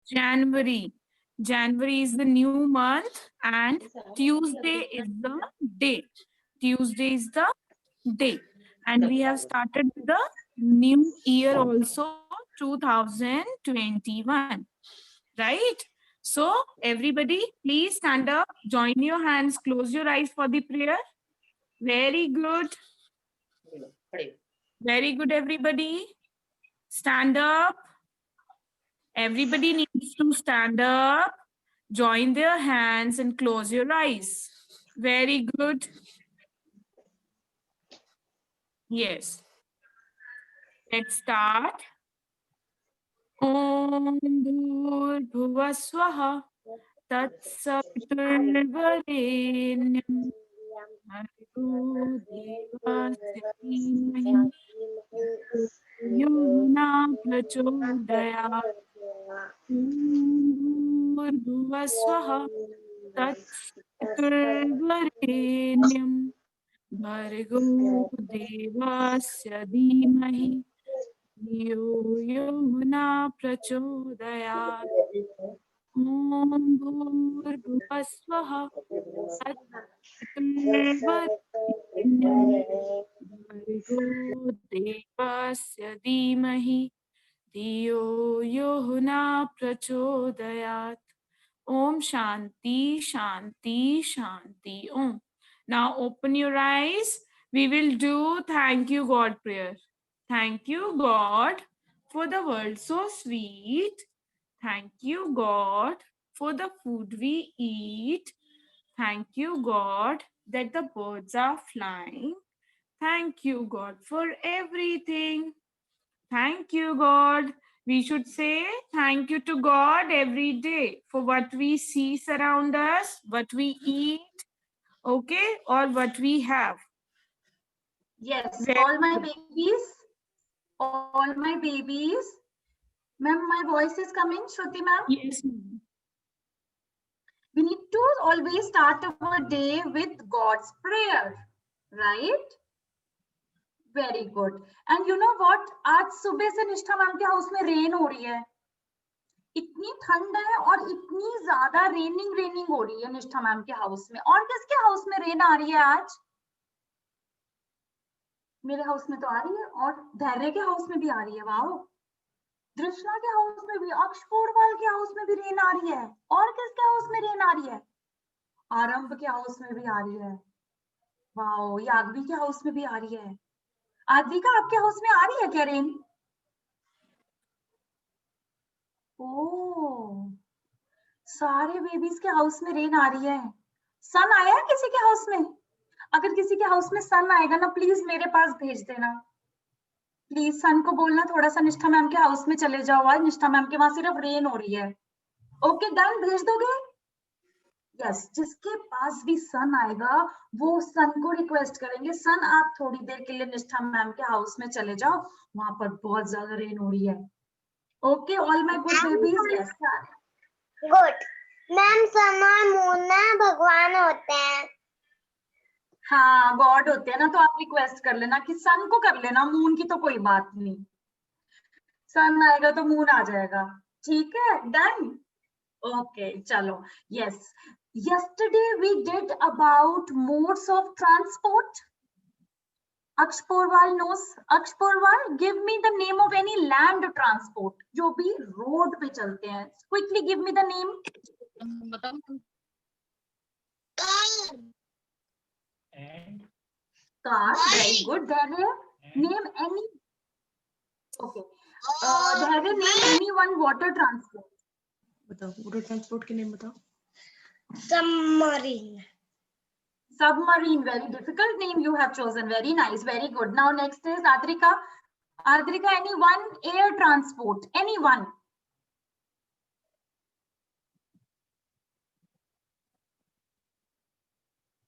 January. January is the new month and Tuesday is the day. Tuesday is the day. And we have started the new year also, 2021. Right? So, everybody, please stand up, join your hands, close your eyes for the prayer. Very good. Very good, everybody. Stand up. Everybody needs to stand up, join their hands, and close your eyes. Very good. Yes. Let's start. Om Bhurbhuva Swaha Tatsaviturvarenyam Bhargo Devasya Dhimahi Yo Na Prachodayat. Om Bhurbhuva Swaha Tatsaviturvarenyam Bhargo Devasya Dhimahi Yo Na Prachodayat. Om Bhurbhuva Swaha Tatsaviturvarenyam Bhargo Devasya Dhimahi Dhiyo Yo Na Prachodayat. Om Shanti, Shanti, Shanti. Om. Now open your eyes. We will do thank you, God prayer. Thank you, God, for the world so sweet. Thank you, God, for the food we eat. Thank you, God, that the birds are flying. Thank you, God, for everything. Thank you, God. We should say thank you to God every day for what we see surround us, what we eat, okay, or what we have. Yes, Very all my good. babies. Ma'am, my voice is coming, Shruti ma'am. Yes, ma'am. We need to always start our day with God's prayer, right? Very good. And you know what? आज सुबह से निष्ठा ma'am के house में rain हो रही है. इतनी ठंड है और इतनी ज्यादा रेनिंग हो रही है निष्ठा मैम के हाउस में. और किसके हाउस में रेन आ रही है आज? मेरे हाउस में तो आ रही है और धैर्य के हाउस में भी आ रही है. वाओ. दृष्णा के हाउस में भी, अक्षपोरवाल के हाउस में भी रेन आ रही है. और किसके हाउस में रेन आ रही है? आरंभ के हाउस में भी आ रही है. वाओ. याग्वी के हाउस में भी आ रही है. आद्रिका, आपके हाउस में आ रही है क्या रेन? ओह, सारे बेबीज के हाउस में रेन आ रही है. सन आया है किसी के हाउस में? अगर किसी के हाउस में सन आएगा ना, प्लीज मेरे पास भेज देना. प्लीज सन को बोलना थोड़ा सा निष्ठा मैम के हाउस में चले जाओ. आज निष्ठा मैम के वहां सिर्फ रेन हो रही है. Okay, done. भेज दोगे? यस. जिसके पास भी सन आएगा वो सन को रिक्वेस्ट करेंगे, सन आप थोड़ी देर के लिए निष्ठा मैम के हाउस में चले जाओ, वहां पर बहुत ज्यादा रेन हो रही है. Okay, all my good babies. Yes good. Ma'am sun और मून ना भगवान होते हैं. हाँ, गॉड होते हैं ना, तो आप रिक्वेस्ट कर लेना कि सन को कर लेना, मून की तो कोई बात नहीं. सन आएगा तो मून आ जाएगा. ठीक है, डन. ओके, चलो. Yes, yesterday we did about modes of transport. Akshporwal knows. Akshporwal, give me the name of any land transport जो भी रोड पे चलते हैं. Quickly give me the name. Car. Very good. Dharya, name any. Okay. Dharya, name any one water transport. बताओ. Water transport के name बताओ. Submarine. Submarine. Very difficult name you have chosen. Very nice. Very good. Now next is Adrika. Adrika, any one air transport. Any one.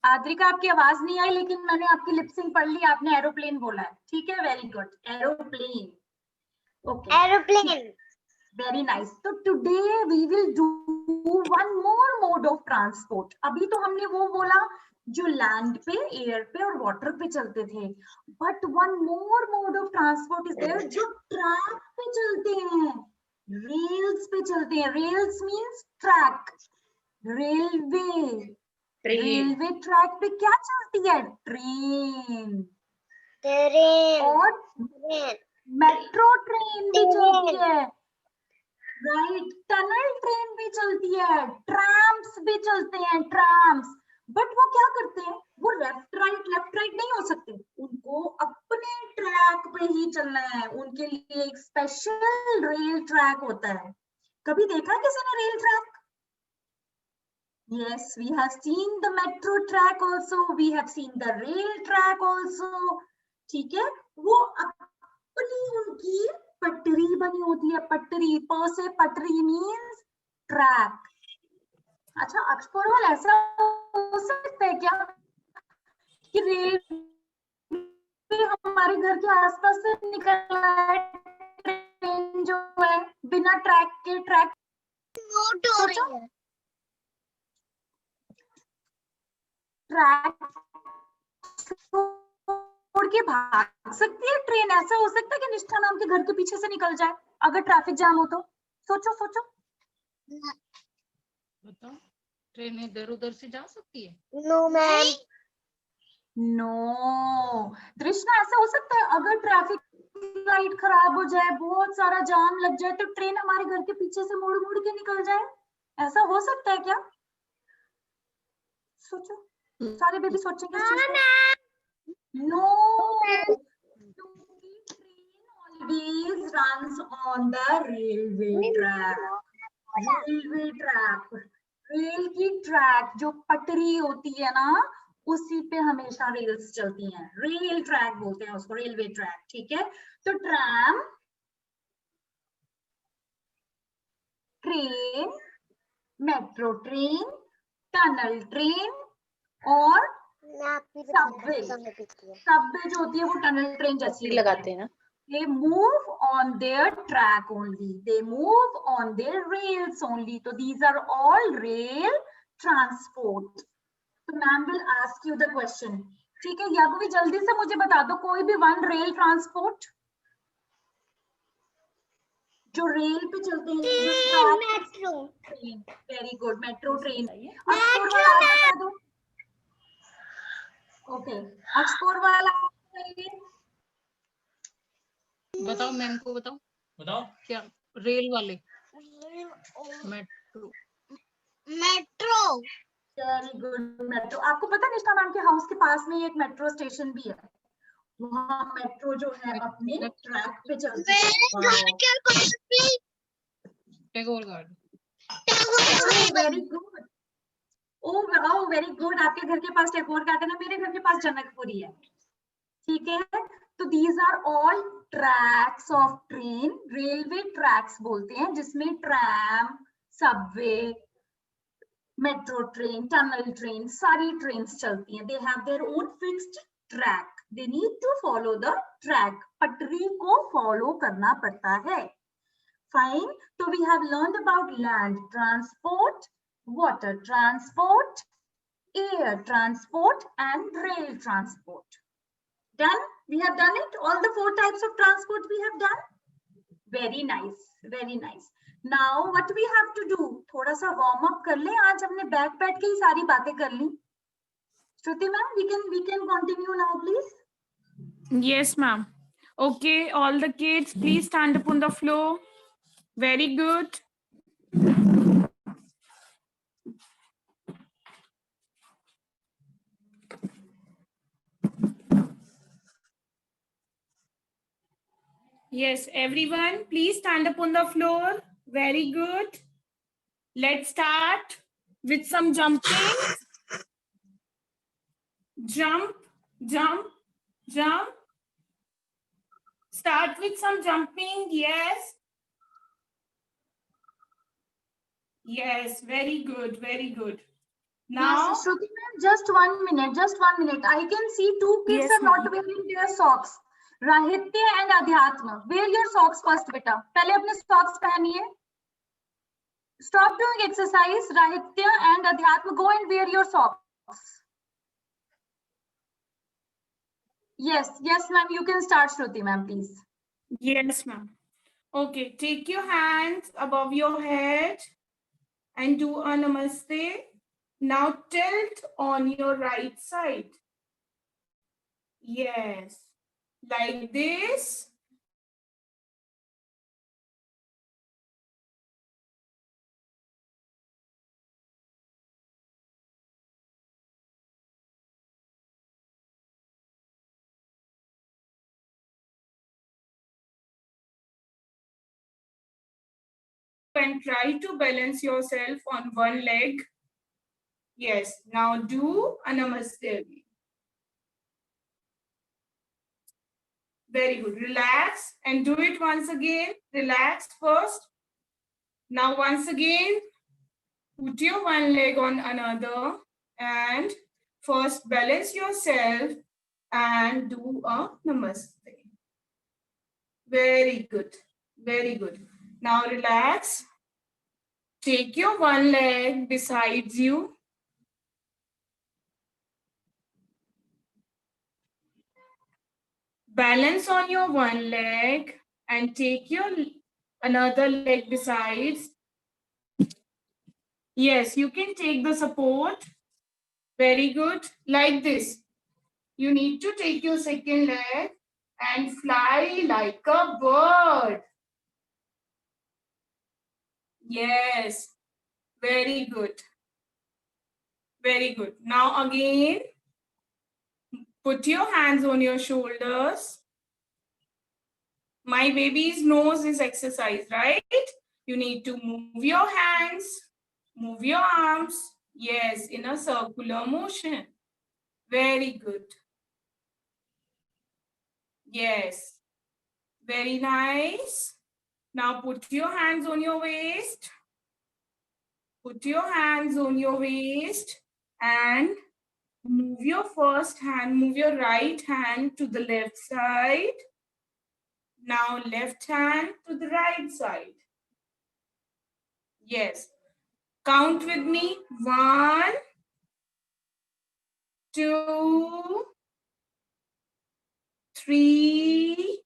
Adrika, आपकी आवाज नहीं आई, लेकिन मैंने आपकी lip sync पढ़ ली. आपने एरोप्लेन बोला है. ठीक है, very good. Aeroplane. Okay, aeroplane. Very nice. तो today we will do one more mode of transport. अभी तो हमने वो बोला जो लैंड पे, एयर पे और वाटर पे चलते थे, but one more mode of transport is there जो ट्रैक पे चलते हैं. रेल्स पे चलते हैं। Rails means track, railway. Railway track पे क्या चलती है? ट्रेन। ट्रेन और ट्रेन मेट्रो ट्रेन भी चलती ट्रेन है, राइट। टनल ट्रेन भी चलती है, ट्रैम्स भी चलते हैं, ट्रैम्स। बट वो क्या करते हैं? वो लेफ्ट राइट नहीं हो सकते, उनको अपने ट्रैक पे ही चलना है। उनके लिए एक स्पेशल रेल ट्रैक होता है। कभी देखा है किसी ने rail track? Yes, we have seen the metro track also. We have seen the rail track also. ठीक है, वो अपनी उनकी पटरी बनी होती है। पटरी, प से पटरी मीन्स ट्रैक। अच्छा, अक्षरवाल ऐसा हो सकता है क्या कि रेल हमारे घर के आसपास से निकल रहा है, ट्रेन जो है बिना ट्रैक के? ट्रैक सोचो, ट्रैक छोड़ के भाग सकती है ट्रेन? ऐसा हो सकता है कि निष्ठा मैम के घर के पीछे से निकल जाए अगर ट्रैफिक जाम हो तो? सोचो सोचो। बताओ, ट्रेन इधर उधर से जा सकती है? नो मैम नो दृष्णा, ऐसा हो सकता है अगर ट्रैफिक लाइट खराब हो जाए, बहुत सारा जाम लग जाए, तो ट्रेन हमारे घर के पीछे से मुड़ मुड़ के निकल जाए? ऐसा हो सकता है क्या? सोचो, सारे बेबी सोचेंगे इस चीज को। No, always runs on the railway track. Railway track, rail की ट्रैक जो पटरी होती है ना, उसी पे हमेशा रेल्स चलती हैं। रेल ट्रैक बोलते हैं उसको, रेलवे ट्रैक। ठीक है, तो tram, train, metro train, tunnel train और सबवे। सबवे जो होती है वो टनल ट्रेन जैसी लगाते हैं ना। They move on their track only. They move on their rails only. So these are all rail transport. So ma'am will ask you the question. ठीक है, यागवी जल्दी से मुझे बता दो कोई भी वन रेल ट्रांसपोर्ट जो रेल पे चलते हैं। Metro train, very good, metro train. बताइए। अक्षर वाला आप बता दो। ओके, अक्षर वाला बताइए। बताओ मैम को, बताओ बताओ क्या रेल वाले? Metro metro very good, metro. आपको पता है निष्ठा मैम के हाउस के पास में एक मेट्रो स्टेशन भी है, वहाँ मेट्रो जो है अपने ट्रैक पे चलती है। Tagore garden. Very good, oh wow, very good. आपके घर के पास टैगोर गार्डन है, मेरे घर के पास जनकपुरी है। ठीक है, तो these are all tracks of train. Railway tracks बोलते हैं जिसमें tram, subway, metro train, tunnel train, सारी ट्रेन्स चलती हैं। They have their own fixed track, they need to follow the track. पटरी को फॉलो करना पड़ता है। फाइन, तो we have learned about land transport, water transport, air transport and rail transport. Done? We have done it. All the 4 types of transport we have done. Very nice, very nice. Now what we have to do? थोड़ा सा warm up कर ले। आज हमने बैठ के ही सारी बातें कर ली। श्रुति ma'am, we can continue now, please. Yes, ma'am. Okay, all the kids, please stand up on the floor. Very good. Yes, everyone, please stand up on the floor. Very good. Let's start with some jumping. Jump, jump, jump. Start with some jumping. Yes. Yes, very good, very good. Now, Yes, Shruti ma'am, just 1 minute, just 1 minute. I can see 2 kids Yes, are not wearing their socks. Rahitya and Adhyatma, wear your socks first, beta. पहले अपने socks पहनिए. Stop doing exercise. Rahitya and Adhyatma, go and wear your socks. Yes, yes, ma'am. You can start, Shruti, ma'am, please. yes, ma'am. Okay, take your hands above your head and do a namaste. Now tilt on your right side. Yes, like this. And try to balance yourself on one leg. Yes, now do a namaste. Very good. Relax and do it once again. Relax first. Now once again, put your one leg on another and first balance yourself and do a namaste. Very good. Very good. Now relax. Take your one leg beside you. Balance on your one leg and take your another leg besides. Yes, you can take the support. Very good. Like this. You need to take your second leg and fly like a bird. Yes. Very good. Very good. Now again, put your hands on your shoulders. My baby's nose is exercise, right? You need to move your hands, move your arms. Yes, in a circular motion. Very good. Yes. Very nice. Now put your hands on your waist. Put your hands on your waist and move your first hand, move your right hand to the left side. Now left hand to the right side. Yes. Count with me. 1, 2, 3,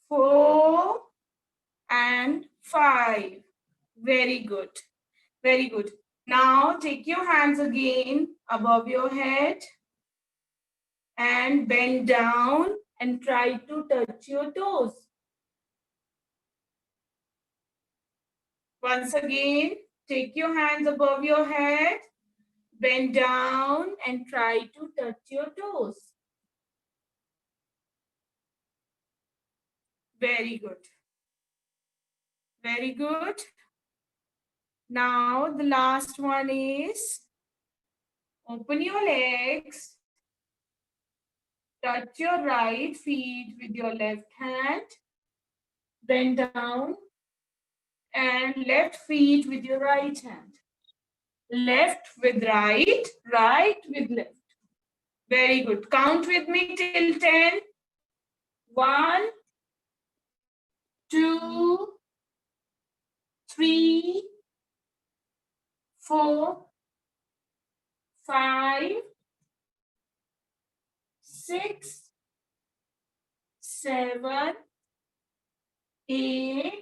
4, and 5. Very good. Very good. Now take your hands again above your head and bend down and try to touch your toes. Once again, take your hands above your head, bend down and try to touch your toes. Very good. Very good. Now the last one is open your legs, touch your right feet with your left hand, bend down and left feet with your right hand. Left with right, right with left. Very good. Count with me till 10. 1, 2, 3, 4, 5, 6, 7, 8,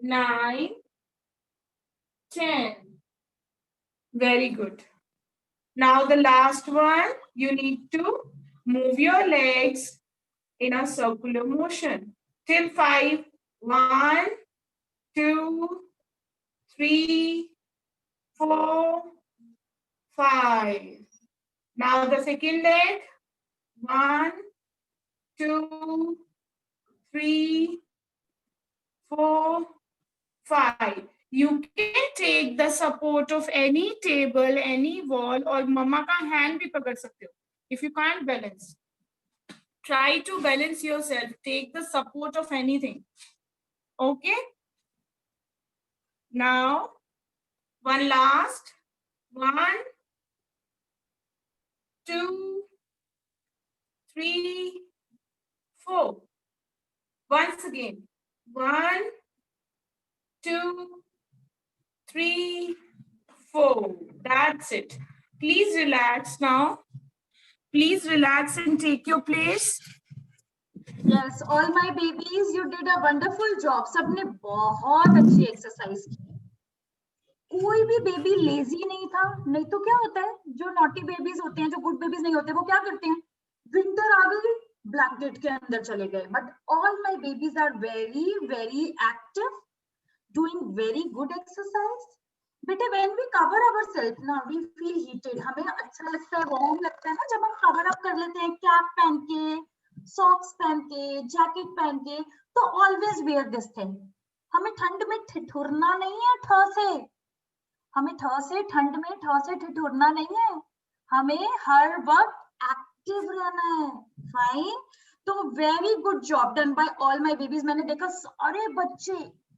9, 10. Very good. Now the last one, you need to move your legs in a circular motion. Till 5. 1, 2, 3, 4, 5. Now the second leg. 1, 2, 3, 4, 5. You can take the support of any table, any wall, or mama ka hand bhi pakad sakte ho. If you can't balance, try to balance yourself. Take the support of anything. Okay? Now, one last. 1, 2, 3, 4. Once again. 1, 2, 3, 4. That's it. Please relax now. Please relax and take your place. Yes, all my babies, you did a wonderful job. सबने बहुत अच्छी exercise की. कोई भी baby lazy नहीं था. नहीं तो क्या होता है, जो नॉटी बेबीज होते हैं, जो गुड बेबीज नहीं होते, वो क्या करते हैं, विंटर आ गई, ब्लैंकेट के अंदर चले गए. But all my babies are very very active, doing very good exercise. बेटे when we cover ourselves ना, we feel heated. हमें अच्छा लगता है, वार्म लगता है ना, जब हम कवर अप कर लेते हैं, कैप पहन के, सॉक्स पहन के, जैकेट पहन के. तो ऑलवेज वेयर दिस थिंग. हमें ठंड में ठिठुरना नहीं है ठ से. हमें ठंड में ठ से ठिठुरना नहीं है. हमें हर वक्त एक्टिव रहना है. फाइन. तो very good job done by all my babies. मैंने देखा सारे बच्चे,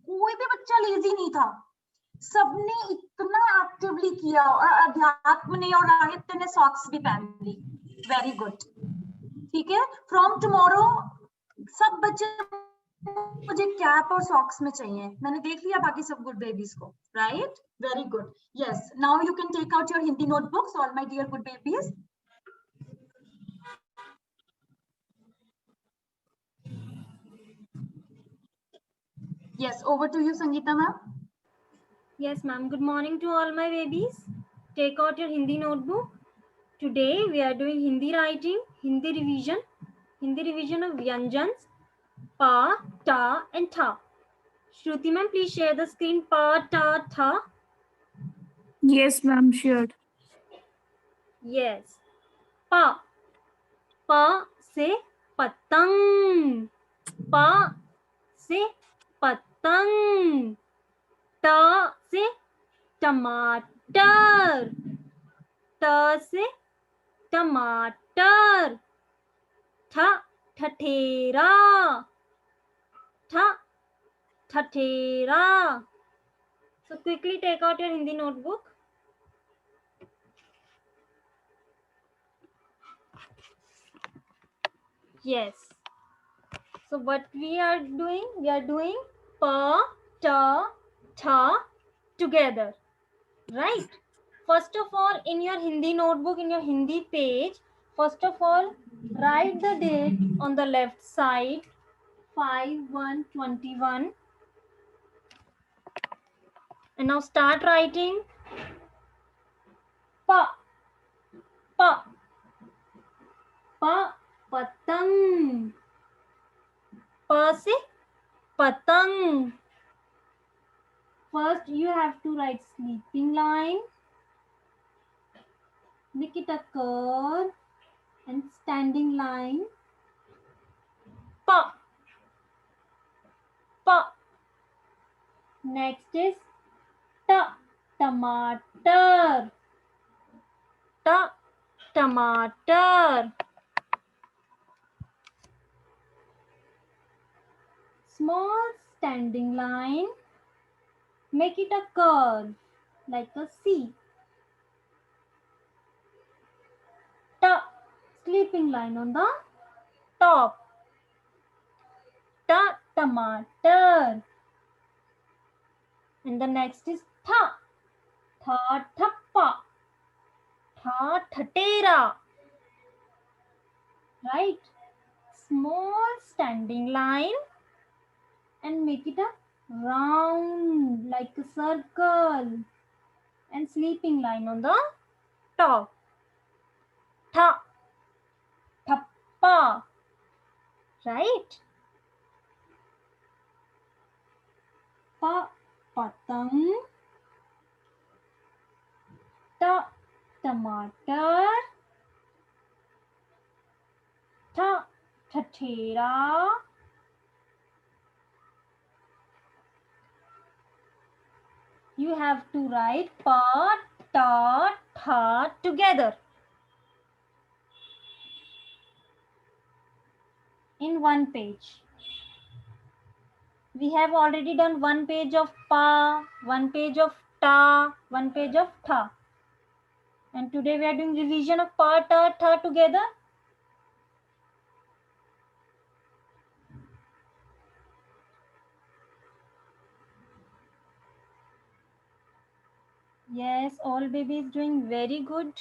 कोई भी बच्चा लेजी नहीं था. सबने इतना एक्टिवली किया. और अध्यात्म ने और आदित्य ने सॉक्स भी पहन ली. Very good. ठीक है, फ्रॉम टुमारो सब बच्चे मुझे कैप और सॉक्स में चाहिए. मैंने देख लिया बाकी सब गुड बेबीज को. Right, very good. Yes, now you can take out your Hindi notebooks, all my dear good babies. Yes, over to you, Sangeeta ma'am. Yes, ma'am. Good morning to all my babies. Take out your Hindi notebook. Today we are doing Hindi writing, Hindi revision of Vyanjans, Pa, Ta and Tha. Shruti ma'am, please share the screen. Pa, Ta, Tha. Yes, ma'am, sure. Yes. Pa. Pa से पतंग. Pa से पतंग. Ta से टमाटर. ट से टमाटर. ठ ठठेरा. ठ ठठेरा. So quickly take out your Hindi notebook. Yes. So what we are doing pa, ta, tha together. Right? First of all, in your Hindi notebook, in your Hindi page, first of all, write the date on the left side, 5/1/21. And now start writing. Pa, pa, pa, patang. Pa se patang. First, you have to write sleeping line. Make it a curve and standing line. Pa. Pa. Next is ta. Tomato. Ta. Tomato. Small standing line. Make it a curve like a C. Ta. Sleeping line on the top. Ta. Tomato. And the next is tha. Tha thappa. Tha thatera. Right? Small standing line and make it a round like a circle. And sleeping line on the top. Tha thappa. Right? Pa patang. Ta tomato. Tha thatera. You have to write pa, ta, tha together in one page. We have already done one page of pa, one page of ta, one page of tha. And today we are doing revision of pa, ta, tha together. Yes, all babies doing very good.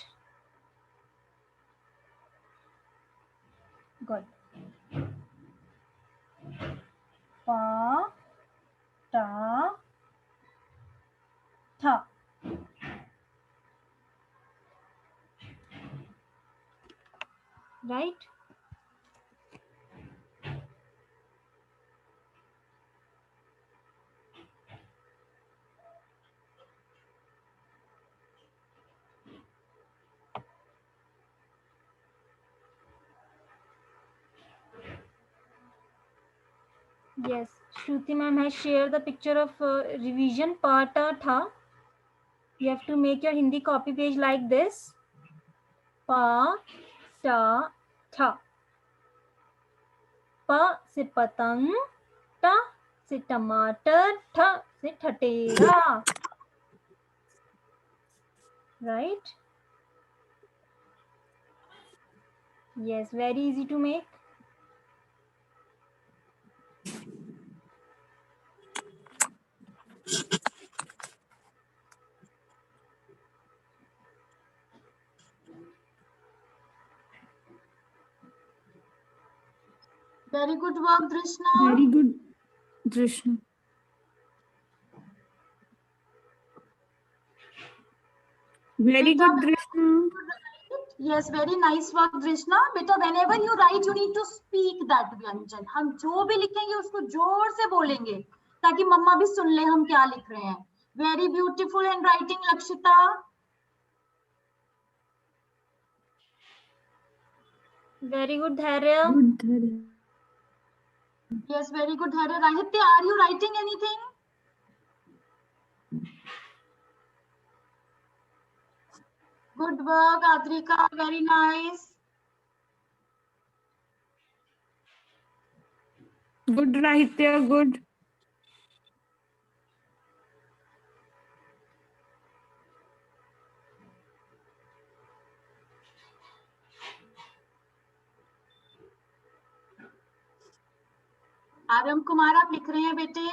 Good. pa, ta, tha. Right? Yes, Shruti ma'am has shared the picture of revision pa, ta, tha. You have to make your Hindi copy page like this. Pa, ta, tha. Pa से पतंग, ta से टमाटर, tha से Thatera. Right? Yes, very easy to make. Very good work, Drishna. Very good, Drishna. Very Beta, good, Drishna. Yes, very nice work, Drishna. Beta, whenever you write, you need to speak that व्यंजन. हम जो भी लिखेंगे उसको जोर से बोलेंगे ताकि मम्मा भी सुन ले हम क्या लिख रहे हैं. Very beautiful handwriting, Lakshita. Very good, Dharya. Good, Dharya. Yes, very good, Dharya. Rahitya, are you writing anything? Good work, Adrika. Very nice. Good, Rahitya. Good. आरम Kumar, आप लिख रहे हैं बेटे?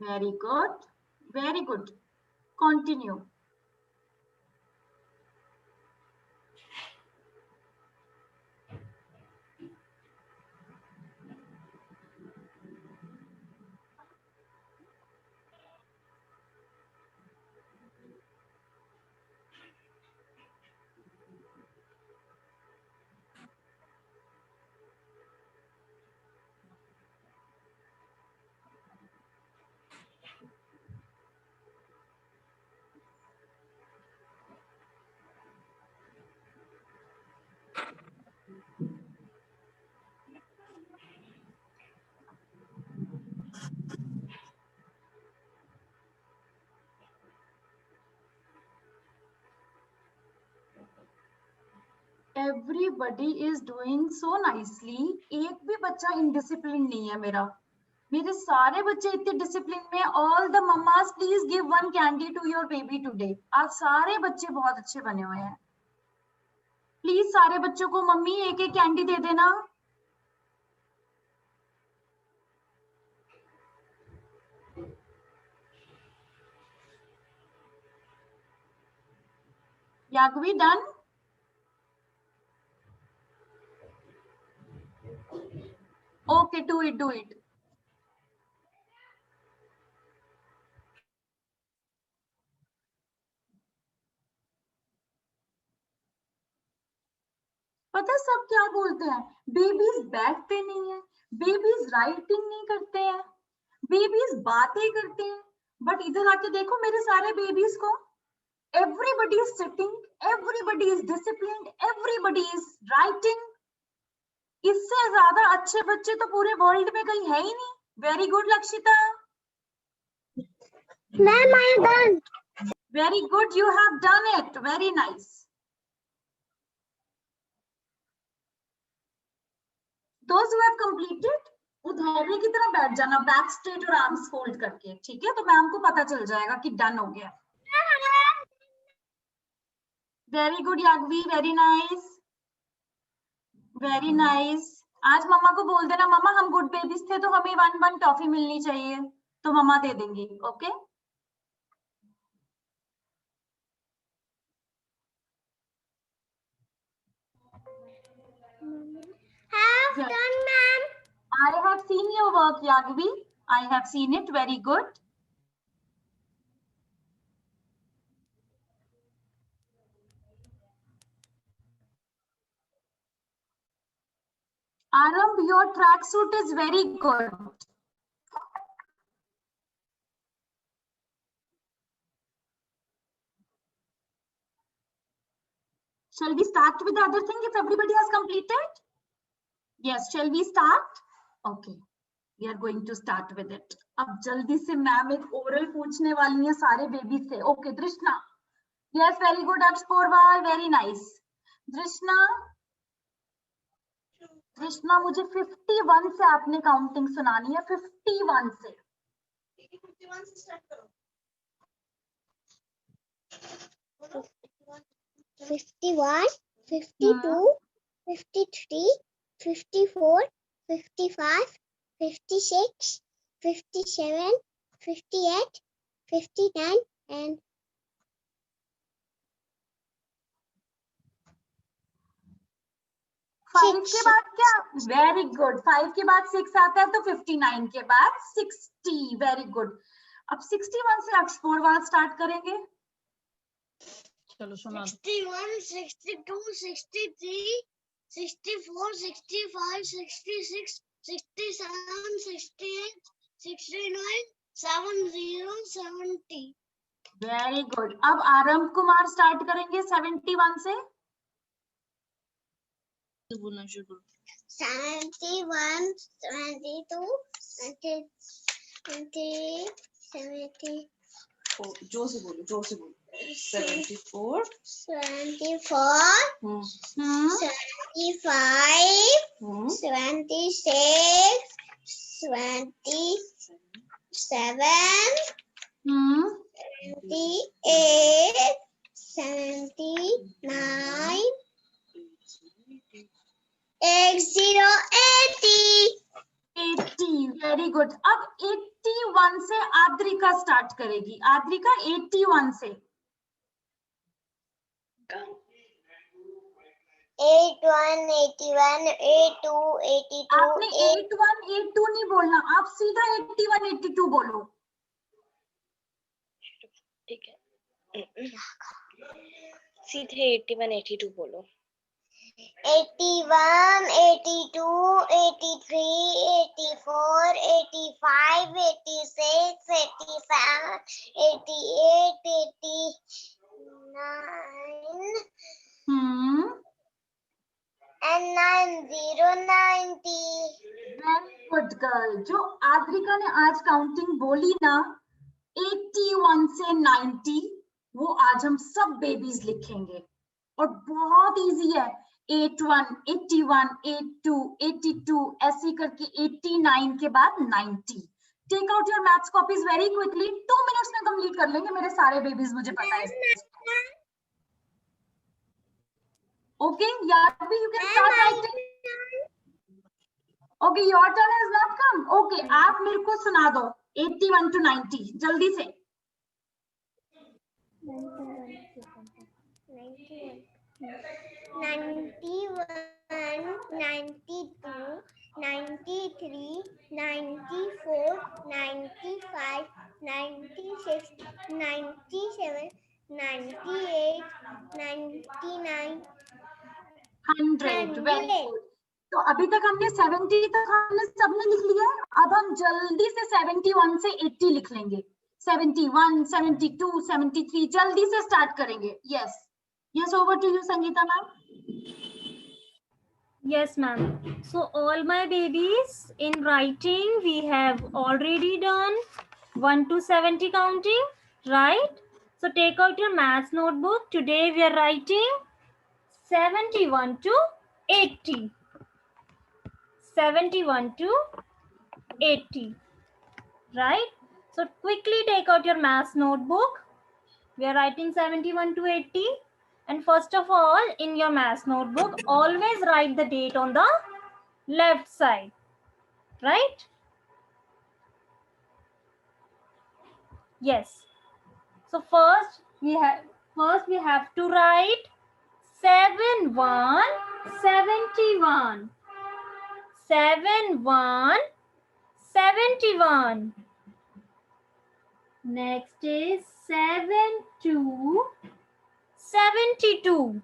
Very good. Very good. Continue. Everybody is doing so nicely. एक भी बच्चा indisciplined नहीं है मेरा. मेरे सारे बच्चे इतने डिसिप्लिन में. All the mamas, please give one candy to your baby today. आज सारे बच्चे बहुत अच्छे बने हुए हैं. प्लीज सारे बच्चों को मम्मी एक एक कैंडी दे देना. Yagvi, done? Okay, do it, do it. पता है सब क्या बोलते हैं? बेबीज बैठते नहीं है, बेबीज राइटिंग नहीं करते हैं, बेबीज बातें करते हैं. बट इधर आके देखो मेरे सारे बेबीज को. Everybody is sitting, everybody is disciplined, everybody is writing. इससे ज्यादा अच्छे बच्चे तो पूरे वर्ल्ड में कहीं है ही नहीं. Very good Lakshita. Ma'am, I am done. Very good, you have done it. Very nice. Those who have completed, वो धैर्य की तरह बैठ जाना, बैक स्ट्रेट और आर्म्स फोल्ड करके. ठीक है, तो मैम को पता चल जाएगा कि डन हो गया. Very good Yagvi, very nice, very nice. आज मम्मा को बोल देना, मम्मा हम गुड बेबीज थे तो हमें 1 टॉफी मिलनी चाहिए, तो मम्मा दे देंगी. Okay. have Yes. done, ma'am. I have seen your work, Yagvi. I have seen it. Very good. Aram, your tracksuit is very good. Shall we start with the other thing if everybody has completed? Yes, shall we start? Okay, we are going to start with it. अब जल्दी से ma'am एक oral पूछने वाली है सारे baby से. Okay, Drishna. Yes, very good, Akshporwal. Very nice. Drishna, मुझे 51 से आपने काउंटिंग सुनानी है. 51 से. 51 से स्टार्ट करो. 51, 52, 53, 54, 55, 56, 57, 58, 59 and 5 के बाद क्या? Very good. 5 के बाद 6 आता है तो 59 के बाद 60. Very good. अब 61 से अक्षरवाल स्टार्ट करेंगे. चलो सुना दो. 61, 62, 63, 64, 65, 66, 67, 68, 69, 70, 70. Very good. अब आरंभ कुमार स्टार्ट करेंगे 71 से. बोलना शुरू करो. 71, 72, 73, 70. जोर से बोलो, जोर से बोलो. 74, 74, 75, 76, 77, 78, 79, 80, 80. Very good. अब 81 से आद्रिका स्टार्ट करेगी. आद्रिका 81 से. 81, 81, 82, 82, आपने 81, 82 नहीं बोलना. आप सीधा 81, 82 बोलो. ठीक है. सीधे 81, 82 बोलो. 81, 82, 83, 84, 85, 86, 87, 88, 89, and 90, 90. Very good girl. जो आद्रिका ने आज काउंटिंग बोली ना 81 से 90, वो आज हम सब बेबीज लिखेंगे और बहुत इजी है. 81, 81, 82, 82 ऐसे करके 89 के बाद 90. Take out your maths copies very quickly. 2 minutes में कंप्लीट कर लेंगे मेरे सारे बेबीज, मुझे पता है. ओके यार, you can start writing. Okay, your turn has not come. Okay, आप मेरे को सुना दो 81 to 90 जल्दी से. 91, 92, 93, 94, 95, 96, 97, 98, 99, 100. Very good. तो अभी तक हमने 70 तक हमने सबने लिख लिया है. अब हम जल्दी से 71 से 80 लिख लेंगे. 71, 72, 73 जल्दी से स्टार्ट करेंगे. Yes yes, over to you Sangeeta ma'am. Yes, ma'am. So all my babies, in writing, we have already done 1 to 70 counting, right? So take out your maths notebook. Today we are writing 71 to 80. 71 to 80, right? So quickly take out your maths notebook. We are writing 71 to 80. And first of all, in your maths notebook, always write the date on the left side, right? Yes. So first we have to write 71, 71. 7 1 71. Next is 7 2 72.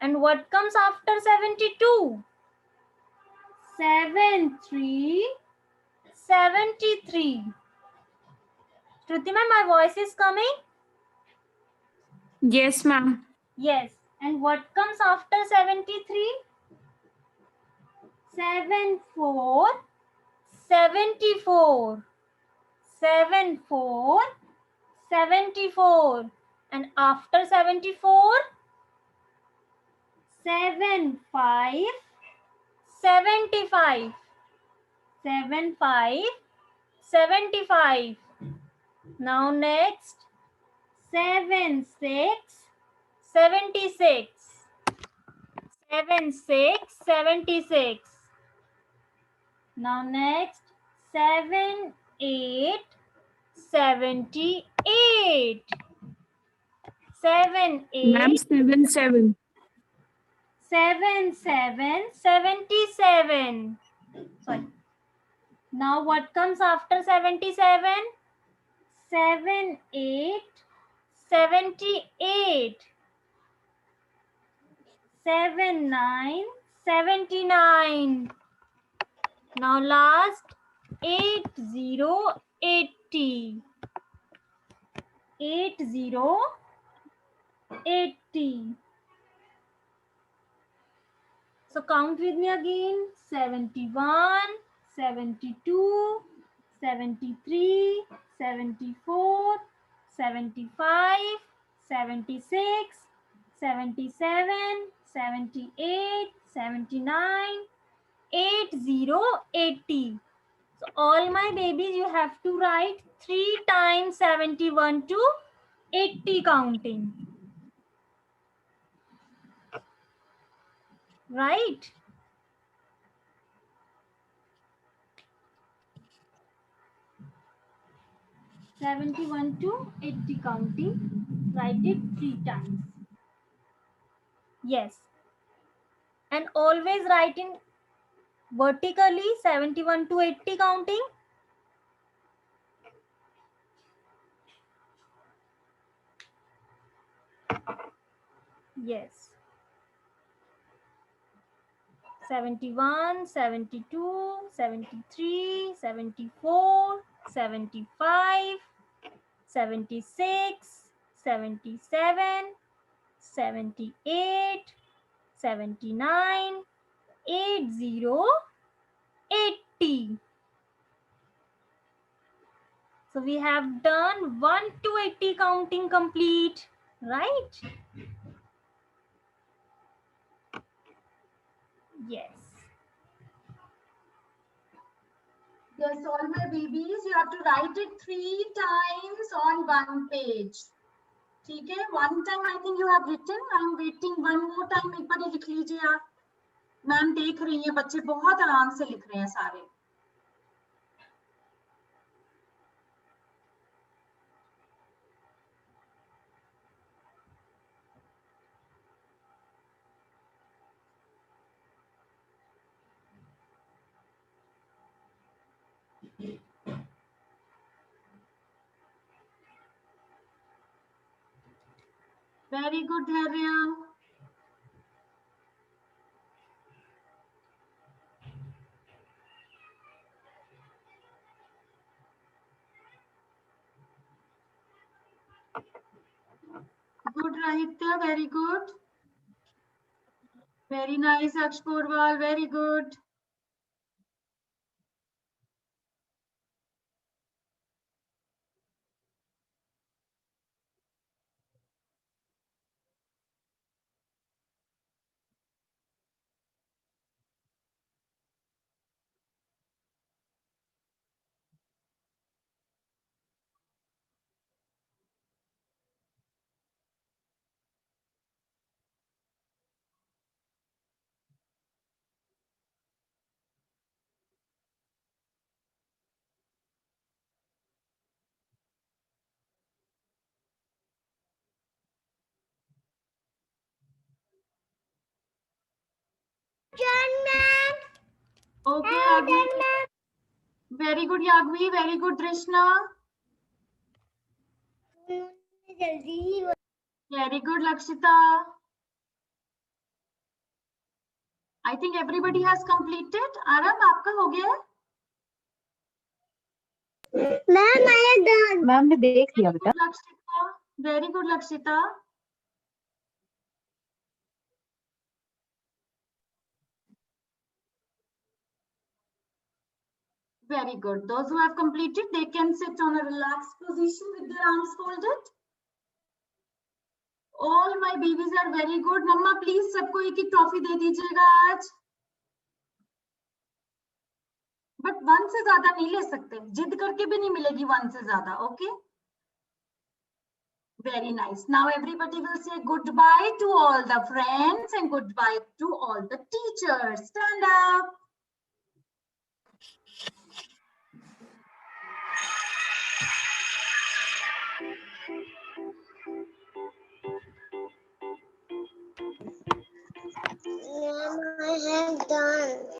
And what comes after 72? 7 3 73. Shruti ma'am, my voice is coming? Yes, ma'am. Yes. And what comes after 73? 7 4 74. 7 4 74. And after 74? 7 5 75. 7 5 75. Now next 7 6 76. 7 6 76. Now next 7 8 78. 7 Ma'am, 8 7 7. 7 7 77. Sorry. Now what comes after 77? 7 8 78. 7 9 79. Now last 8 0 80. 8 0 80. So count with me again. 71, 72, 73, 74, 75, 76, 77, 78, 79, 80, 80. So all my babies, you have to write 3 times 71 to 80 counting. Right? '71 to 80 counting. Write it 3 times. Yes. And always write in vertically 71 to 80 counting. Yes. 71, 72, 73, 74, 75, 76, 77, 78, 79, 80, 80. So we have done 1 to 80 counting complete, right? Yes. Yes, all my babies, you have to write it 3 times on one page. ठीक है, one time I think you have written. I'm waiting one more time. एक बार लिख लीजिए आप. Ma'am देख रही हैं, बच्चे बहुत आराम से लिख रहे हैं सारे. Very good, Dharya. Good, Rahitya. Very good. Very nice, Aksh Porwal. Very good. Very good, Yagvi. Very good, Drishna. जल्दी ही Very good, Lakshita. I think everybody has completed. Aram, आपका हो गया है? Ma'am I am done ma'am ने देख लिया बेटा। Lakshita. Very good, Lakshita. Very good. Those who have completed, they can sit on a relaxed position with their arms folded. All my babies are very good. मम्मा please सबको एक एक trophy दे दीजिएगा आज। बट 1 से ज्यादा नहीं ले सकते, जिद करके भी नहीं मिलेगी 1 से ज्यादा। Okay, very nice. Now everybody will say goodbye to all the friends and goodbye to all the teachers. Stand up. Ma'am I have done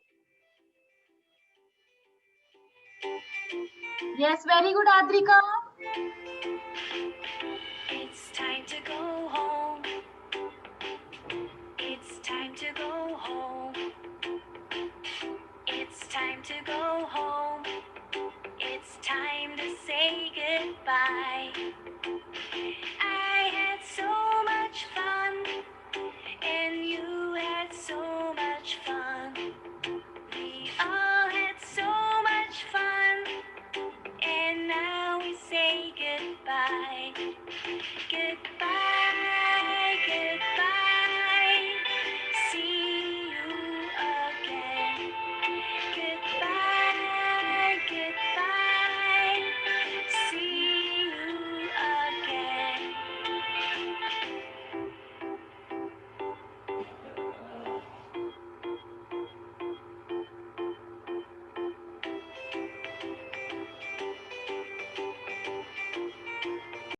Yes, very good, Adrika.